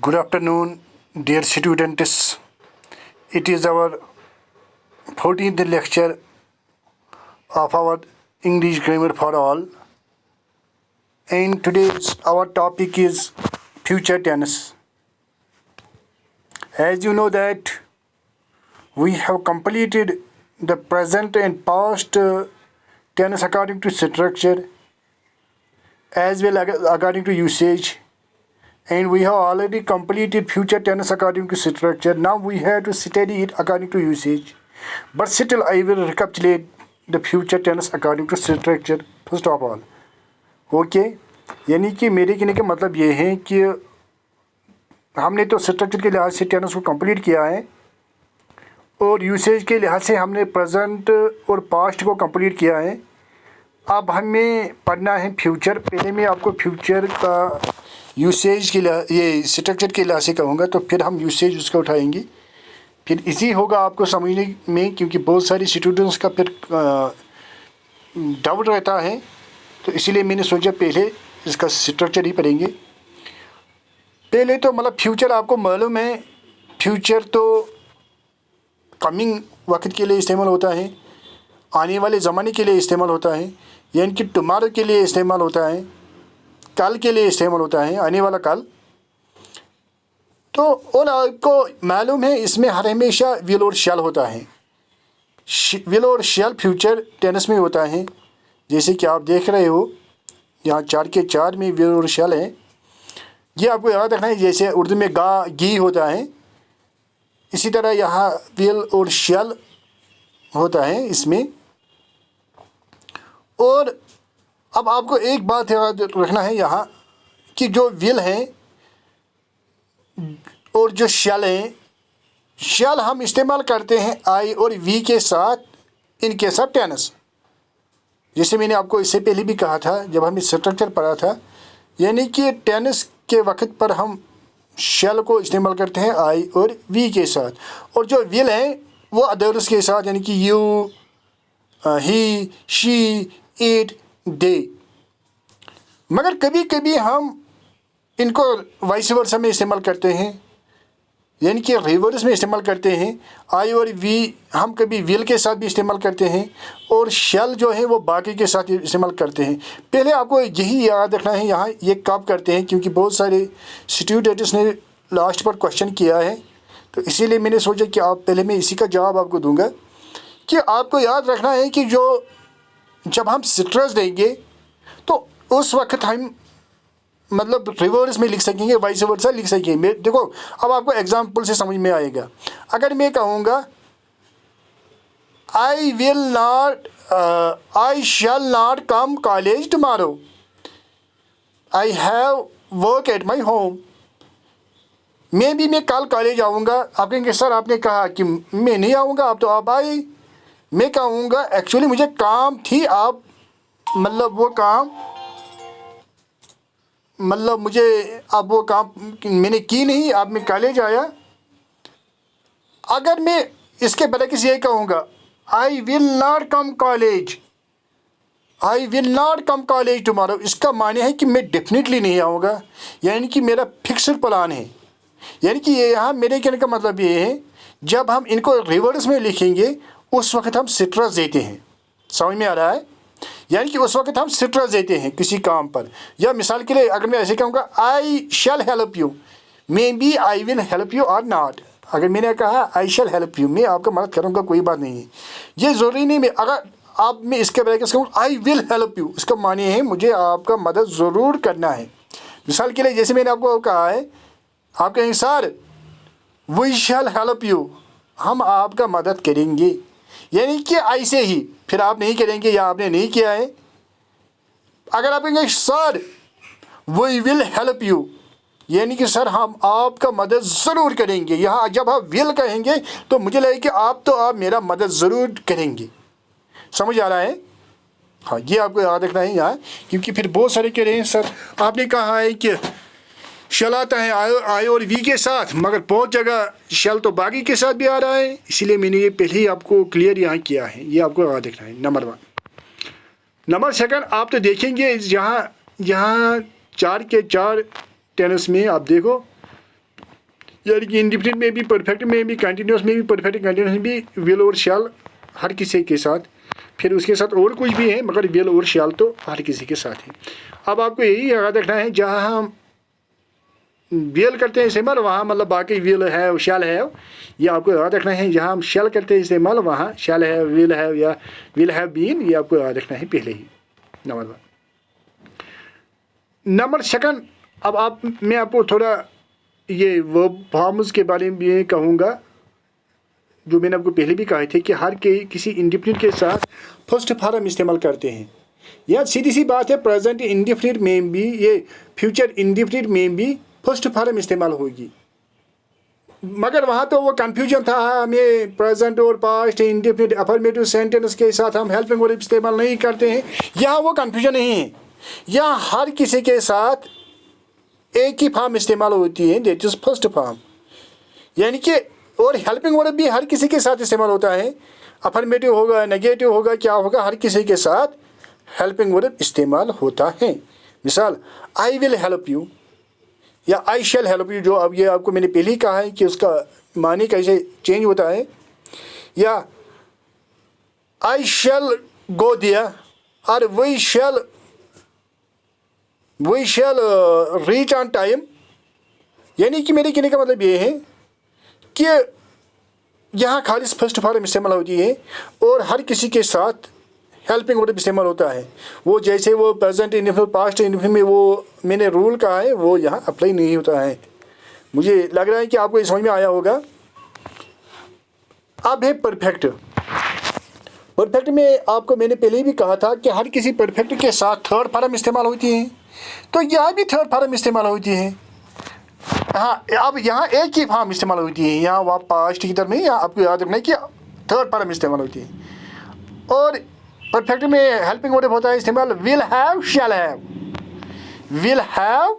Good afternoon, dear students. It is our 14th lecture of our English grammar for all. And today's our topic is future tense. As you know that we have completed the present and past tense according to structure as well as according to usage. And we have already completed future tense according to structure. Now we have to study it according to usage. But still I will recapitulate the future tense according to structure first of all. Okay? यानी कि मेरे कहने का मतलब ये है कि हमने तो स्ट्रक्चर के लिहाज से टेंस को कंप्लीट किया है और यूसेज के लिहाज से हमने प्रेजेंट और पास्ट को कंप्लीट किया है. अब हमें पढ़ना है फ्यूचर. पहले मैं आपको फ्यूचर का यूसेज के लिहाज ये स्ट्रक्चर के लिहाज से कहूँगा तो फिर हम यूसेज उसका उठाएंगे. फिर इजी होगा आपको समझने में क्योंकि बहुत सारे स्टूडेंट्स का फिर डाउट रहता है. तो इसीलिए मैंने सोचा पहले इसका स्ट्रक्चर ही पढ़ेंगे. पहले तो मतलब फ्यूचर आपको मालूम है. फ्यूचर तो कमिंग वक्त के लिए इस्तेमाल होता है, आने वाले ज़माने के लिए इस्तेमाल होता है, यानी कि टुमारो के लिए इस्तेमाल होता है, कल के लिए इस्तेमाल होता है, आने वाला कल. तो और आपको मालूम है इसमें हर हमेशा विल और शैल होता है. विल और शैल फ्यूचर टेंस में होता है. जैसे कि आप देख रहे हो यहाँ 4 के 4 में विल और शैल है. ये आपको याद रखना है. जैसे उर्दू में गा गी होता है, इसी तरह यहाँ विल और शैल होता है इसमें. और अब आपको एक बात याद रखना है यहाँ कि जो विल है और जो शैल है, शैल हम इस्तेमाल करते हैं आई और वी के साथ, इनके साथ टेंस. जैसे मैंने आपको इससे पहले भी कहा था जब हमने स्ट्रक्चर पढ़ा था, यानी कि टेंस के वक्त पर हम शैल को इस्तेमाल करते हैं आई और वी के साथ, और जो विल है वो अदर्स के साथ, यानी कि यू, ही, शी, इट, दे. मगर कभी कभी हम इनको वाइस वर्सा में इस्तेमाल करते हैं, यानी कि रिवर्स में इस्तेमाल करते हैं. आई और वी हम कभी विल के साथ भी इस्तेमाल करते हैं और शैल जो है वो बाकी के साथ इस्तेमाल करते हैं. पहले आपको यही याद रखना है यहाँ ये कब करते हैं, क्योंकि बहुत सारे स्टूडेंट्स ने लास्ट पर क्वेश्चन किया है. तो इसीलिए मैंने सोचा कि आप पहले मैं इसी का जवाब आपको दूंगा कि आपको याद रखना है कि जो जब हम स्ट्रेस देंगे तो उस वक्त हम मतलब रिवर्स में लिख सकेंगे, वाइस वर्सा लिख सकेंगे. देखो अब आपको एग्जांपल से समझ में आएगा. अगर मैं कहूँगा I shall not come college tomorrow, I have work at my home. मैं कल कॉलेज आऊँगा. आप कहेंगे सर आपने कहा कि मैं नहीं आऊँगा, आप तो आप आए. मैं कहूँगा एक्चुअली मुझे काम थी, आप मतलब वो काम मतलब मुझे अब वो काम मैंने की नहीं, अब मैं कॉलेज आया. अगर मैं इसके बरक्स ये कहूँगा I will not come college, I will not come college tomorrow, इसका माने है कि मैं डेफिनेटली नहीं आऊँगा, यानी कि मेरा फिक्स्ड प्लान है. यानी कि ये यहाँ मेरे कहने का मतलब ये है जब हम इनको रिवर्स में लिखेंगे उस वक्त हम स्ट्रेस देते हैं. समझ में आ रहा है? यानी कि उस वक्त हम स्ट्रेस देते हैं किसी काम पर. या मिसाल के लिए अगर मैं ऐसे कहूँगा I shall help you, maybe I will help you और नॉट. अगर मैंने कहा आई शैल हेल्प यू, मैं आपका मदद करूँगा, कोई बात नहीं है. ये ज़रूरी नहीं मैं अगर आप मैं इसके बजाय कहूँ आई विल हेल्प यू, इसका माने है मुझे आपका मदद ज़रूर करना है. मिसाल के लिए जैसे मैंने आपको कहा है, आप कहेंगे sir we shall help you, हम आपका मदद करेंगे, यानी कि ऐसे ही. फिर आप नहीं करेंगे या आपने नहीं किया है. अगर आप कहेंगे sir we will help you, यानी कि सर हम आपका मदद ज़रूर करेंगे. यहाँ जब आप विल कहेंगे तो मुझे लगे कि आप मेरा मदद ज़रूर करेंगे. समझ आ रहा है? हाँ, ये आपको याद रखना है यहाँ, क्योंकि फिर बहुत सारे कह रहे हैं सर आपने कहा है कि शैल आता है आई और वी के साथ, मगर बहुत जगह शैल तो बाकी के साथ भी आ रहा है. इसीलिए मैंने ये पहले ही आपको क्लियर यहाँ किया है. ये आपको याद रखना है. नंबर 1. नंबर 2, आप तो देखेंगे यहाँ 4 के 4 टेंस में आप देखो यानी कि इंडिफिनिट में भी, परफेक्ट में भी, कंटिन्यूस में भी, परफेक्ट कंटिन्यूस में भी विल और शैल हर किसी के साथ। फिर उसके साथ और कुछ भी है, मगर विल और शैल तो हर किसी के साथ है। अब आपको यही याद रखना है, जहाँ हम विल करते हैं इस्तेमाल, वहाँ मतलब बाकी विल है शैल है, ये आपको याद रखना है। जहाँ हम शैल करते हैं इस्तेमाल, वहाँ शैल है, विल है या विल हैव बीन, ये आपको याद रखना है पहले ही। नंबर सेकंड, अब मैं आपको थोड़ा ये वर्ब फॉर्म्स के बारे में ये कहूँगा, जो मैंने आपको पहले भी कहे थे कि हर किसी इंडिफिनिट के साथ फर्स्ट फॉर्म इस्तेमाल करते हैं। यह सीधी सी बात है, प्रेजेंट इंडिफिनिट में भी, ये फ्यूचर इंडिफिनिट में भी फर्स्ट फॉर्म इस्तेमाल होगी। मगर वहाँ तो वो कन्फ्यूजन था, हमें प्रेजेंट और पास्ट इंडिफिनिट अफर्मेटिव सेंटेंस के साथ हम हेल्पिंग वर्ब इस्तेमाल नहीं करते हैं। यहाँ वो कन्फ्यूजन नहीं है, यहाँ हर किसी के साथ एक ही फॉर्म इस्तेमाल होती है, दैट इज फर्स्ट फॉर्म। यानी कि और हेल्पिंग वर्ब भी हर किसी के साथ इस्तेमाल होता है, अफर्मेटिव होगा, नेगेटिव होगा, क्या होगा, हर किसी के साथ हेल्पिंग वर्ब इस्तेमाल होता है। मिसाल, आई विल हेल्प यू या आई शैल हेल्प यू, जो अब ये आपको मैंने पहले ही कहा है कि उसका मानी कैसे चेंज होता है। या आई शैल गो देयर, और we shall reach on time. यानी कि मेरे कहने का मतलब ये है कि यहाँ खाली फर्स्ट फॉर्म इस्तेमाल होती है और हर किसी के साथ हेल्पिंग वर्ब इस्तेमाल होता है। वो जैसे वो प्रेजेंट इंडिफिनिट, पास्ट इंडिफिनिट में वो मैंने रूल कहा है, वो यहाँ अप्लाई नहीं होता है। मुझे लग रहा है कि आपको ये समझ में आया होगा। अब है परफेक्ट। परफेक्ट में आपको मैंने पहले ही भी कहा था कि हर किसी परफेक्ट के साथ थर्ड फॉर्म इस्तेमाल होती है, तो यहाँ भी थर्ड फॉर्म इस्तेमाल होती है। हाँ, अब यहाँ एक ही फॉर्म इस्तेमाल होती है, यहाँ वहाँ पास्ट की तरह नहीं, यहाँ आपको याद रखना है कि थर्ड फॉर्म इस्तेमाल होती है। और परफेक्ट में हेल्पिंग वर्ब होता है इस्तेमाल will have, shall have, will have,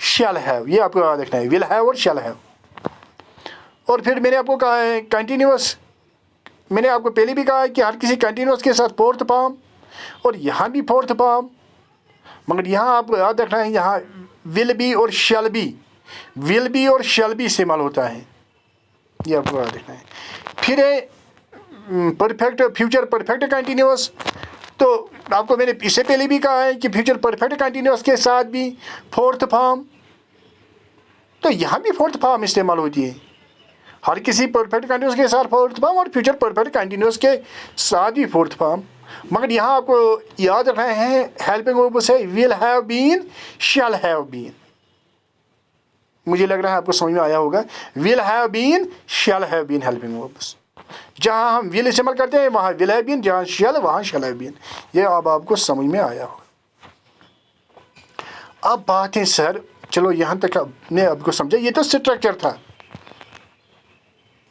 shall have, ये आपको याद रखना है, विल हैव और शैल हैव। और फिर मैंने आपको कहा है कंटिन्यूस, मैंने आपको पहले भी कहा है कि हर किसी कंटिन्यूस के साथ फोर्थ फॉर्म, और यहाँ भी फोर्थ फॉर्म। मगर यहाँ आपको याद रखना है, यहाँ विल बी और शैल बी, विल बी और शैल बी इस्तेमाल होता है, ये आपको याद रखना है। फिर है परफेक्ट, फ्यूचर परफेक्ट कंटिन्यूस, तो आपको मैंने इससे पहले भी कहा है कि फ्यूचर परफेक्ट कंटिन्यूस के साथ भी फोर्थ फॉर्म, तो यहाँ भी फोर्थ फॉर्म इस्तेमाल होती है। हर किसी परफेक्ट कंटिन्यूस के साथ फोर्थ फॉर्म और फ्यूचर परफेक्ट कंटिन्यूस के साथ भी फोर्थ फॉर्म। मगर यहाँ आपको याद रखना है हेल्पिंग वर्ब से will have been, shall have been. मुझे लग रहा है आपको समझ में आया होगा। Will have been, shall have been helping verbs. जहाँ हम विल इस्तेमाल करते हैं वहाँ विल हैव बीन, जहाँ शैल वहाँ शैल हैव बीन। ये अब आपको समझ में आया होगा। अब बात है सर, चलो यहाँ तक आपने आपको समझा, ये तो स्ट्रक्चर था,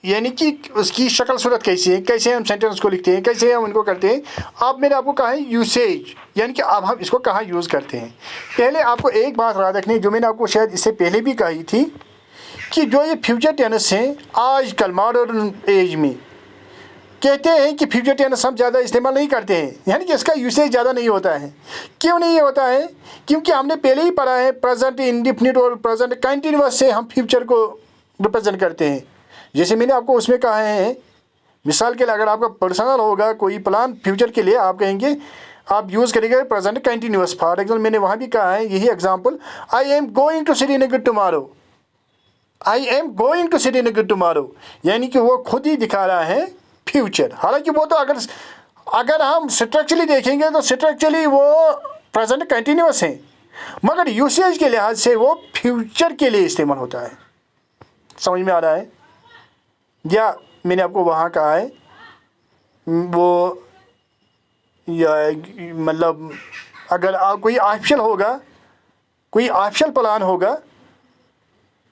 यानी कि उसकी शक्ल सूरत कैसी है, कैसे हम सेंटेंस को लिखते हैं, कैसे हम उनको करते हैं। अब मैंने आपको कहा है यूसेज, यानी कि अब हम इसको कहाँ यूज़ करते हैं। पहले आपको एक बात याद रखनी, जो मैंने आपको शायद इससे पहले भी कही थी, कि जो ये फ्यूचर टेंस हैं आजकल मॉडर्न एज में कहते हैं कि फ्यूचर टेंस हम ज़्यादा इस्तेमाल नहीं करते हैं, यानी कि इसका यूसेज ज़्यादा नहीं होता है। क्यों नहीं होता है? क्योंकि हमने पहले ही पढ़ा है प्रेजेंट इंडिफिनिट और प्रेजेंट कंटिन्यूअस से हम फ्यूचर को रिप्रेजेंट करते हैं। जैसे मैंने आपको उसमें कहा है, मिसाल के लिए अगर आपका पर्सनल होगा कोई प्लान फ्यूचर के लिए, आप कहेंगे, आप यूज़ करेंगे प्रेजेंट कंटिन्यूअस। फॉर एग्जाम्पल मैंने वहाँ भी कहा है यही example, I am going to Srinagar tomorrow, I am going to Srinagar tomorrow, यानी कि वो खुद ही दिखा रहा है फ्यूचर। हालांकि वो तो अगर हम स्ट्रक्चरली देखेंगे तो स्ट्रक्चरली वो प्रेजेंट कंटिन्यूअस है, मगर यूसेज के लिहाज से वो फ्यूचर के लिए इस्तेमाल होता है। समझ में आ रहा है? या मैंने आपको वहाँ कहा है वो, या मतलब अगर कोई ऑप्शन होगा, कोई ऑप्शन प्लान होगा,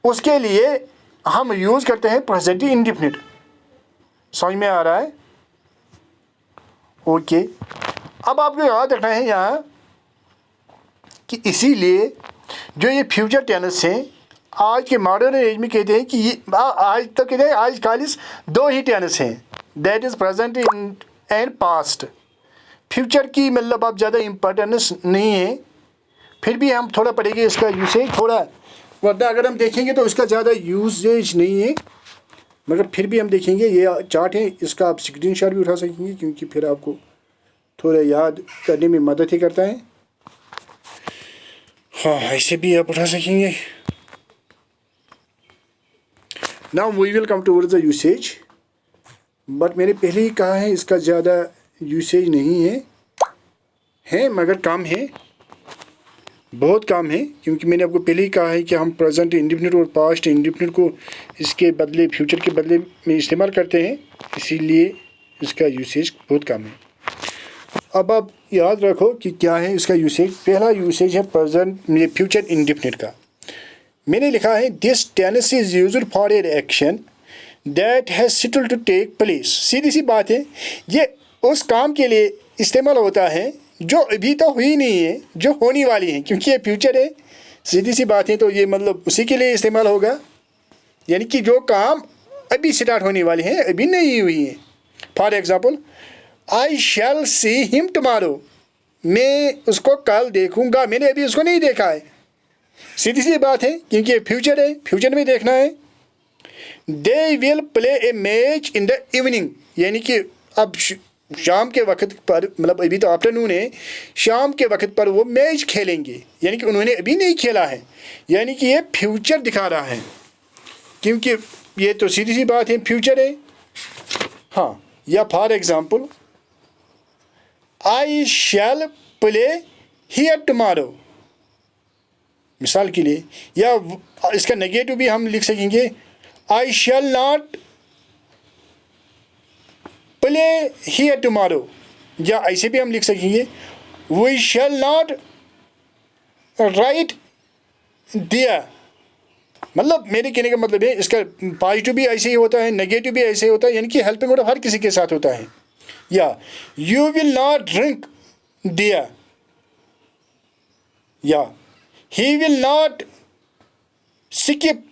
उसके लिए हम यूज़ करते हैं प्रेजेंट इंडिफिनिट। समझ में आ रहा है? ओके। अब आपको याद रखना है यहाँ कि इसीलिए जो ये फ्यूचर टेंस हैं आज के मॉडर्न एज में कहते हैं कि ये आज तक कहते हैं आज खाली दो ही टेंस हैं, that is present and past. Future की मतलब आप ज़्यादा इम्पोर्टेंस नहीं है, फिर भी हम थोड़ा पढ़ेंगे इसका यूसेज, थोड़ा वरना अगर हम देखेंगे तो इसका ज़्यादा यूजेज नहीं है, मगर फिर भी हम देखेंगे। ये चार्ट है, इसका आप स्क्रीनशॉट भी उठा सकेंगे क्योंकि फिर आपको थोड़ा याद करने में मदद ही करता है। हाँ, ऐसे भी आप उठा सकेंगे। Now we will come towards the usage, but मैंने पहले ही कहा है इसका ज़्यादा यूसेज नहीं है मगर कम है, बहुत कम है, क्योंकि मैंने आपको पहले ही कहा है कि हम प्रेजेंट इंडेफिनिट और पास्ट इंडेफिनिट को इसके बदले, फ्यूचर के बदले में इस्तेमाल करते हैं, इसीलिए इसका यूसेज बहुत कम है। अब आप याद रखो कि क्या है इसका यूसेज। पहला यूसेज है प्रेजेंट में फ्यूचर इंडेफिनिट का। मैंने लिखा है this tense is used for an action that has still to take place. सीधी सी बात है, ये उस काम के लिए इस्तेमाल होता है जो अभी तो हुई नहीं है, जो होने वाली है, क्योंकि ये फ्यूचर है। सीधी सी बात है, तो ये मतलब उसी के लिए इस्तेमाल होगा, यानी कि जो काम अभी स्टार्ट होने वाली है, अभी नहीं हुई है। For example, I shall see him tomorrow, मैं उसको कल देखूंगा, मैंने अभी उसको नहीं देखा है। सीधी सी बात है, क्योंकि ये फ्यूचर है, फ्यूचर में देखना है। They will play A match in the evening, यानी कि अब शाम के वक्त पर, मतलब अभी तो आफ्टरनून है, शाम के वक्त पर वो मैच खेलेंगे, यानी कि उन्होंने अभी नहीं खेला है, यानी कि ये फ्यूचर दिखा रहा है, क्योंकि ये तो सीधी सी बात है, फ्यूचर है। हाँ, या for example, I shall play here tomorrow, मिसाल के लिए। या इसका नेगेटिव भी हम लिख सकेंगे, I shall not play here tomorrow, या ऐसे भी हम लिख सकेंगे, we shall not write there. मतलब मेरे कहने का मतलब है, इसका पॉजिटिव भी ऐसे ही होता है, नेगेटिव भी ऐसे ही होता है, यानी कि हेल्पिंग वर्ब हर किसी के साथ होता है। या you will not drink there, या ही विल नॉट स्किप,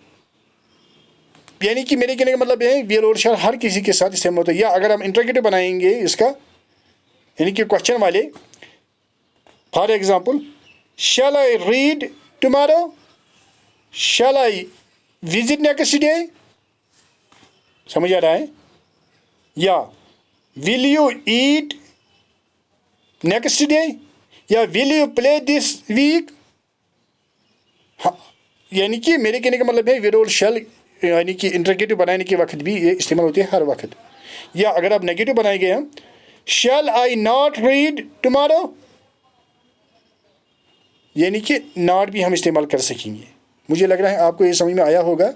यानी कि मेरे कहने का मतलब है विल और शैल हर किसी के साथ इस्तेमाल होता है। या अगर हम इंटरोगेटिव बनाएंगे इसका, यानी कि क्वेश्चन वाले, for example, shall I read tomorrow, shall I visit next day, समझ आ रहा है। या will you eat next day, या will you play this week. हाँ, यानी कि मेरे कहने का मतलब है विल और शैल, यानी कि इंटरोगेटिव बनाने के वक्त भी ये इस्तेमाल होती है हर वक्त। या अगर आप नेगेटिव बनाएंगे हम, शैल आई नॉट रीड टुमारो, यानी कि नॉट भी हम इस्तेमाल कर सकेंगे। मुझे लग रहा है आपको ये समझ में आया होगा।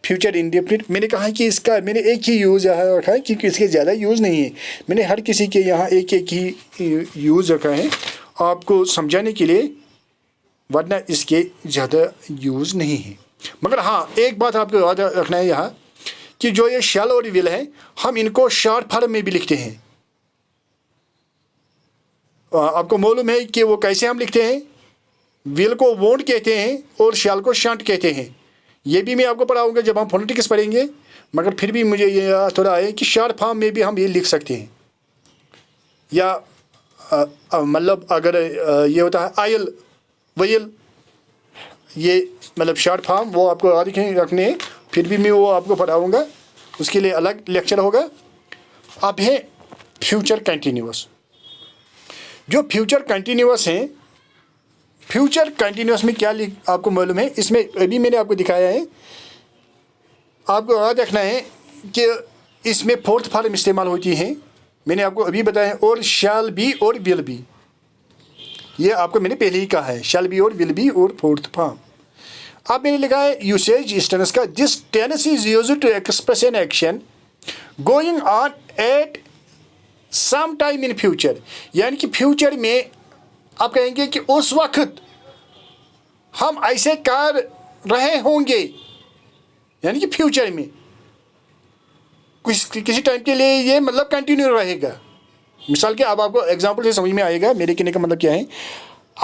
फ्यूचर इंडेफिनिट मैंने कहा है कि इसका मैंने एक ही यूज़ यहाँ रखा है, क्योंकि इसके ज़्यादा यूज़ नहीं है। मैंने हर किसी के यहाँ एक एक ही यूज़ रखा है आपको समझाने के लिए, वरना इसके ज़्यादा यूज़ नहीं है। मगर हाँ, एक बात आपको याद रखना है यहाँ, कि जो ये शैल और विल है, हम इनको शॉर्ट फॉर्म में भी लिखते हैं। आपको मालूम है कि वो कैसे हम लिखते हैं। विल को वोंट कहते हैं और शैल को शंट कहते हैं। ये भी मैं आपको पढ़ाऊंगा जब हम फोनेटिक्स पढ़ेंगे, मगर फिर भी मुझे ये थोड़ा है कि शॉर्ट फॉर्म में भी हम ये लिख सकते हैं। या मतलब अगर ये होता है आयल वयल, ये मतलब शॉर्ट फॉर्म, वो आपको याद रखने हैं, फिर भी मैं वो आपको पढ़ाऊँगा, उसके लिए अलग लेक्चर होगा। अब है फ्यूचर कंटिन्यूअस। जो फ्यूचर कंटिन्यूअस हैं, फ्यूचर कंटिन्यूअस में क्या आपको मालूम है, इसमें अभी मैंने आपको दिखाया है, आपको याद रखना है कि इसमें फोर्थ फॉर्म इस्तेमाल होती है। मैंने आपको अभी बताया, और शैल बी और विल बी, ये आपको मैंने पहले ही कहा है, शैल बी और विल बी और फोर्थ फॉर्म। अब मैंने लिखा है यूसेज इस टेंस का, this tense is used to express an action going on at some time in future, यानी कि फ्यूचर में आप कहेंगे कि उस वक्त हम ऐसे कर रहे होंगे, यानी कि फ्यूचर में किसी टाइम के लिए ये मतलब कंटिन्यू रहेगा। मिसाल के अब आपको एग्जांपल से समझ में आएगा मेरे कहने का मतलब क्या है।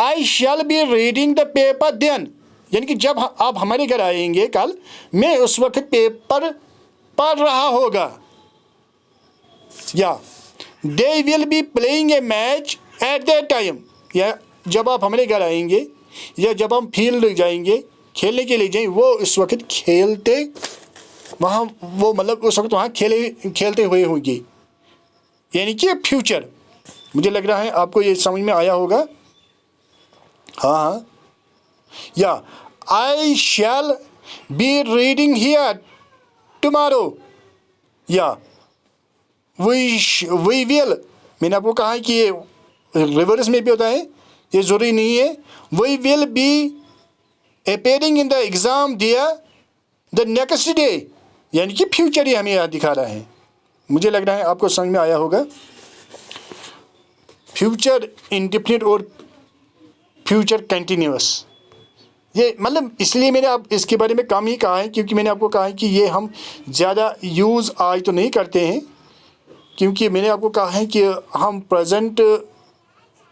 I shall be reading the paper then, यानी कि जब आप हमारे घर आएंगे कल, मैं उस वक्त पेपर पढ़ रहा होगा। या they will be playing a match at that time, या जब आप हमारे घर आएंगे या जब हम फील्ड जाएंगे खेलने के लिए जाएं, वो इस वक्त खेलते वहाँ, वो मतलब उस वक्त वहाँ खेलते हुए होंगे, यानी कि फ्यूचर। मुझे लग रहा है आपको ये समझ में आया होगा। हाँ हाँ, या I shall be reading here tomorrow, या वी विल, मैंने आपको कहा है कि ये रिवर्स में भी होता है, ये ज़रूरी नहीं है। We will be appearing in the exam there the next day, यानी कि फ्यूचर ही हमें यहाँ दिखा रहा है। मुझे लग रहा है आपको समझ में आया होगा। फ्यूचर इंडेफिनिट और फ्यूचर कंटिन्यूअस, ये मतलब इसलिए मैंने आप इसके बारे में कम ही कहा है, क्योंकि मैंने आपको कहा है कि ये हम ज़्यादा यूज़ आज तो नहीं करते हैं, क्योंकि मैंने आपको कहा है कि हम प्रेजेंट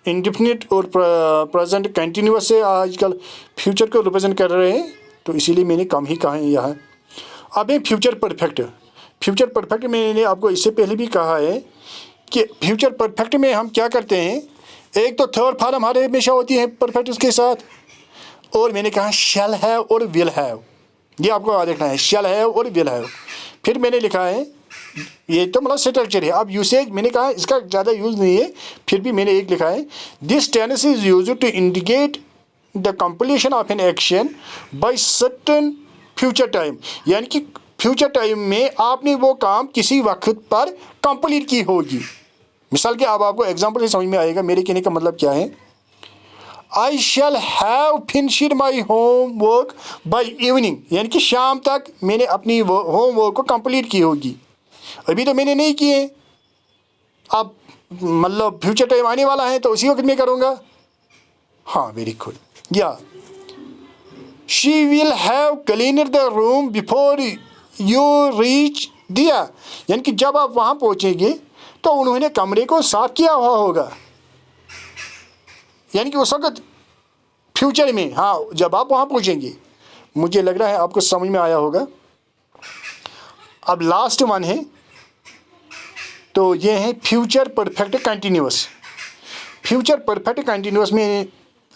इंडेफिनिट और प्रेजेंट कंटिन्यूअस से आजकल फ्यूचर को रिप्रेजेंट कर रहे हैं, तो इसीलिए मैंने कम ही कहा है यहाँ। अब है फ्यूचर परफेक्ट। फ्यूचर परफेक्ट मैंने आपको इससे पहले भी कहा है कि फ्यूचर परफेक्ट में हम क्या करते हैं, एक तो थर्ड फॉर्म हमारे हमेशा होती है परफेक्ट उसके साथ, और मैंने कहा शैल हैव और विल हैव, ये आपको देखना है, शैल हैव और विल हैव। फिर मैंने लिखा है, ये तो मतलब स्ट्रक्चर है। अब यूसेज मैंने कहा इसका ज़्यादा यूज़ नहीं है, फिर भी मैंने एक लिखा है, this tense is used to indicate the completion of an action by certain future time, यानी कि फ्यूचर टाइम में आपने वो काम किसी वक्त पर कंप्लीट की होगी। मिसाल के अब आपको एग्जांपल से समझ में आएगा मेरे कहने का मतलब क्या है। I shall have finished my homework by evening, यानी कि शाम तक मैंने अपनी होम वर्क को कंप्लीट की होगी। अभी तो मैंने नहीं किए, अब मतलब फ्यूचर टाइम आने वाला है तो उसी वक्त मैं करूँगा। हाँ, वेरी गुड। या she will have cleaned the room before you reach दिया, यानी कि जब आप वहाँ पहुँचेंगे तो उन्होंने कमरे को साफ किया हुआ होगा, यानी कि उस वक्त फ्यूचर में, हाँ, जब आप वहाँ पहुँचेंगे। मुझे लग रहा है आपको समझ में आया होगा। अब लास्ट वन है, तो ये है future perfect continuous. Future perfect continuous में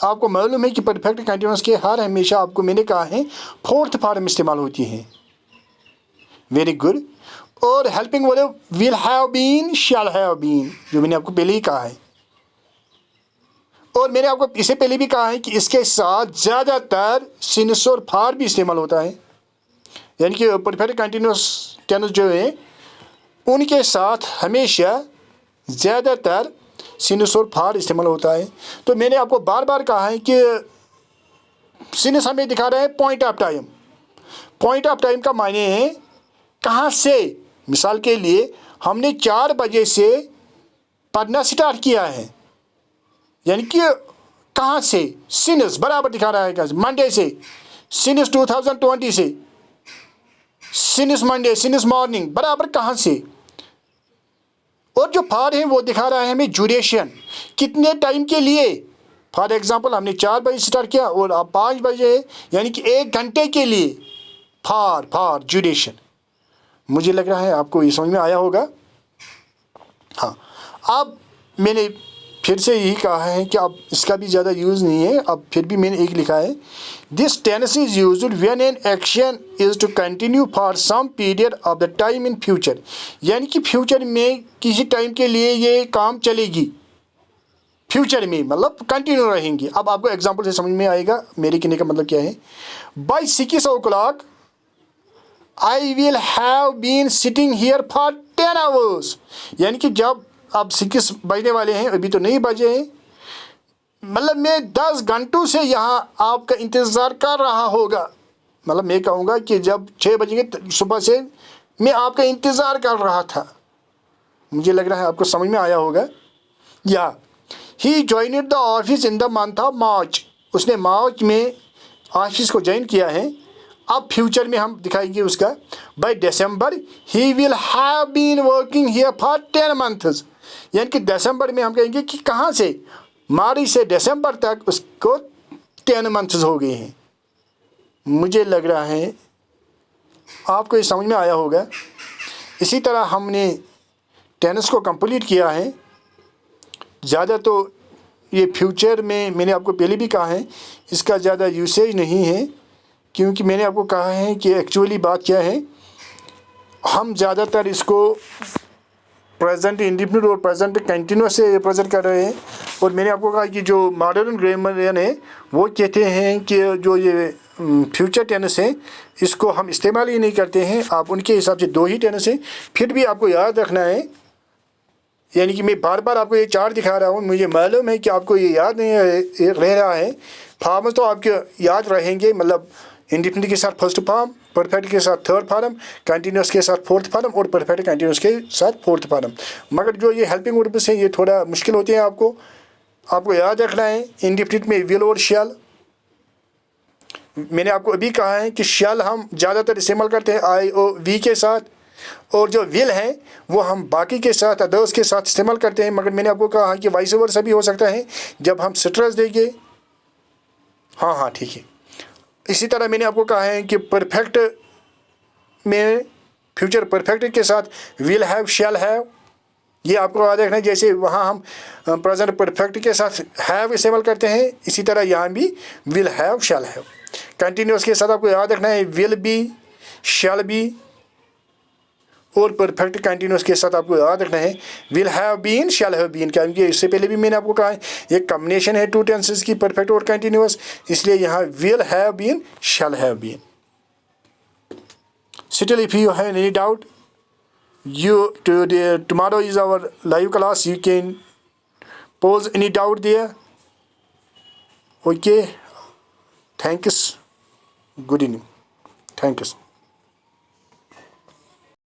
आपको मालूम है कि परफेक्ट कंटिन्यूअस के हर हमेशा आपको मैंने कहा है फोर्थ फॉर्म इस्तेमाल होती है। Very good. और हेल्पिंग वाले will have been, shall have been, जो मैंने आपको पहले ही कहा है। और मैंने आपको इससे पहले भी कहा है कि इसके साथ ज़्यादातर सिंस और फार भी इस्तेमाल होता है, यानी कि परफेक्ट कंटिन्यूअस टेंस जो है उनके साथ हमेशा ज़्यादातर सिंस और फार इस्तेमाल होता है। तो मैंने आपको बार बार कहा है कि सिंस हमें दिखा रहा है point of time. Point of time का मायने है कहाँ से। मिसाल के लिए हमने 4 बजे से पढ़ना स्टार्ट किया है, यानी कि कहाँ से, सिंस बराबर दिखा रहा है कहाँ, मंडे से, सिंस 2020 से, सिंस मंडे, सिंस मॉर्निंग, बराबर कहाँ से। और जो फार है वो दिखा रहा है हमें ड्यूरेशन, कितने टाइम के लिए। फॉर एग्जांपल हमने 4 बजे स्टार्ट किया और अब 5 बजे, यानी कि 1 घंटे के लिए फार ड्यूरेशन। मुझे लग रहा है आपको ये समझ में आया होगा। हाँ, अब मैंने फिर से यही कहा है कि अब इसका भी ज़्यादा यूज़ नहीं है। अब फिर भी मैंने एक लिखा है, this tense is used when an action is to continue for some period of the time in future, यानी कि फ्यूचर में किसी टाइम के लिए ये काम चलेगी, फ्यूचर में मतलब कंटिन्यू रहेंगी। अब आपको एग्जांपल से समझ में आएगा मेरे कहने का मतलब क्या है। By 6 o'clock I will have been sitting here for 10 hours, यानी कि जब अब 6 बजने वाले हैं, अभी तो नहीं बजे हैं, मतलब मैं 10 घंटों से यहाँ आपका इंतज़ार कर रहा होगा। मतलब मैं कहूँगा कि जब 6 बजेंगे सुबह से मैं आपका इंतज़ार कर रहा था। मुझे लग रहा है आपको समझ में आया होगा। या he joined the office in the month of March, उसने मार्च में ऑफिस को ज्वाइन किया है। अब फ्यूचर में हम दिखाएंगे उसका, by December he will have been working here for 10 months, यानी कि दिसंबर में हम कहेंगे कि कहाँ से, मार्च से दिसंबर तक उसको 10 months हो गए हैं। मुझे लग रहा है आपको ये समझ में आया होगा। इसी तरह हमने टेंस को कंप्लीट किया है। ज़्यादा तो ये फ्यूचर में मैंने आपको पहले भी कहा है इसका ज़्यादा यूसेज नहीं है, क्योंकि मैंने आपको कहा है कि एक्चुअली बात क्या है, हम ज़्यादातर इसको प्रेजेंट इंडिफिनिट और प्रेजेंट कंटिन्यूस से रिप्रेजेंट कर रहे हैं। और मैंने आपको कहा कि जो मॉडर्न ग्रामरियन है वो कहते हैं कि जो ये फ्यूचर टेंस है इसको हम इस्तेमाल ही नहीं करते हैं। आप उनके हिसाब से 2 ही टेंस हैं, फिर भी आपको याद रखना है। यानी कि मैं बार बार आपको ये चार्ट दिखा रहा हूँ, मुझे मालूम है कि आपको ये याद नहीं रह रहा है। फॉर्म्स तो आपके याद रहेंगे, मतलब इंडिफिनिट के साथ फर्स्ट फॉर्म, परफेक्ट के साथ थर्ड फॉर्म, कंटिन्यूस के साथ फोर्थ फॉर्म और परफेक्ट कंटिन्यूस के साथ फोर्थ फॉर्म। मगर जो ये हेल्पिंग वर्ब्स हैं ये थोड़ा मुश्किल होते हैं। आपको याद रखना है इंडिफिनिट में विल और शैल। मैंने आपको अभी कहा है कि शैल हम ज़्यादातर इस्तेमाल करते हैं आई और वी के साथ, और जो विल है वो हम बाकी के साथ अदर्स के साथ इस्तेमाल करते हैं। मगर मैंने आपको कहा कि वाइस वर्सा भी हो सकता है जब हम स्ट्रेस देंगे। हाँ ठीक है। इसी तरह मैंने आपको कहा है कि परफेक्ट में फ्यूचर परफेक्ट के साथ विल हैव शैल हैव, ये आपको याद रखना है। जैसे वहाँ हम प्रेजेंट परफेक्ट के साथ हैव इस्तेमाल करते हैं, इसी तरह यहाँ भी will have shall have. Continuous के साथ आपको याद रखना है विल बी, शैल बी, और परफेक्ट कंटिन्यूस के साथ आपको याद रखना है will have been, shall have been. क्योंकि इससे पहले भी मैंने आपको कहा है ये कॉम्बिनेशन है 2 टेंसेस की, परफेक्ट और कंटिन्यूस, इसलिए यहाँ will have been, shall have been. Still, if you have any doubt, tomorrow is our live class. You can pose any doubt there. Okay. Thanks. Good evening. Thanks.